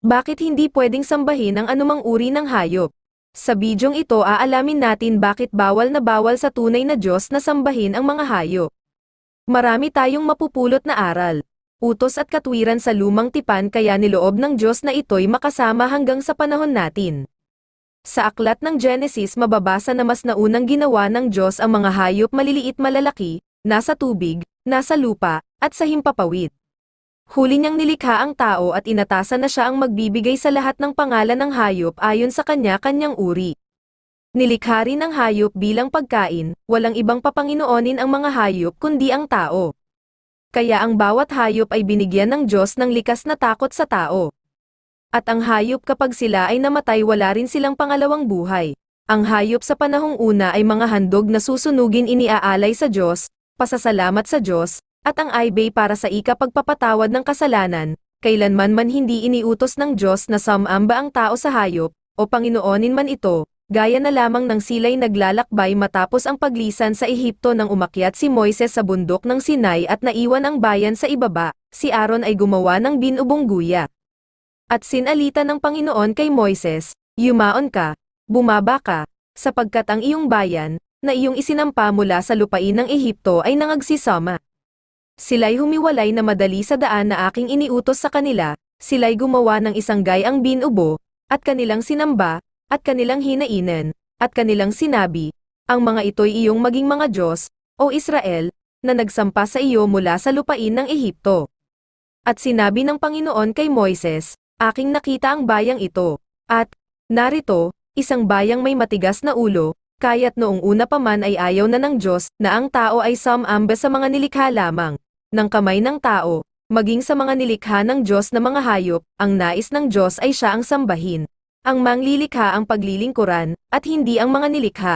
Bakit hindi pwedeng sambahin ang anumang uri ng hayop? Sa bidyong ito aalamin natin bakit bawal na bawal sa tunay na Diyos na sambahin ang mga hayop. Marami tayong mapupulot na aral, utos at katwiran sa lumang tipan kaya niloob ng Diyos na ito'y makasama hanggang sa panahon natin. Sa aklat ng Genesis mababasa na mas naunang ginawa ng Diyos ang mga hayop maliliit malalaki, nasa tubig, nasa lupa, at sa himpapawid. Huli niyang nilikha ang tao at inatasan na siya ang magbibigay sa lahat ng pangalan ng hayop ayon sa kanya-kanyang uri. Nilikha rin ang hayop bilang pagkain, walang ibang papanginoonin ang mga hayop kundi ang tao. Kaya ang bawat hayop ay binigyan ng Diyos ng likas na takot sa tao. At ang hayop kapag sila ay namatay wala rin silang pangalawang buhay. Ang hayop sa panahong una ay mga handog na susunugin iniaalay sa Diyos, pasasalamat sa Diyos, at ang aybay para sa ikapagpapatawad ng kasalanan, kailanman man hindi iniutos ng Diyos na samamba ang tao sa hayop, o Panginoonin man ito, gaya na lamang ng sila'y naglalakbay matapos ang paglisan sa Ehipto nang umakyat si Moises sa bundok ng Sinai at naiwan ang bayan sa ibaba, si Aaron ay gumawa ng binubong guya. At sinalita ng Panginoon kay Moises, "Yumaon ka, bumaba ka, sapagkat ang iyong bayan, na iyong isinampa mula sa lupain ng Ehipto ay nangagsisama." Sila'y humiwalay na madali sa daan na aking iniutos sa kanila, sila'y gumawa ng isang gayang binubo, at kanilang sinamba, at kanilang hinainan, at kanilang sinabi, "Ang mga ito'y iyong maging mga Diyos, O Israel, na nagsampa sa iyo mula sa lupain ng Ehipto." At sinabi ng Panginoon kay Moises, "Aking nakita ang bayang ito, at, narito, isang bayang may matigas na ulo, kaya't noong una pa man ay ayaw na ng Diyos na ang tao ay samamba sa mga nilikha lamang ng kamay ng tao, maging sa mga nilikha ng Diyos na mga hayop, ang nais ng Diyos ay siya ang sambahin. Ang manglilikha ang paglilingkuran, at hindi ang mga nilikha.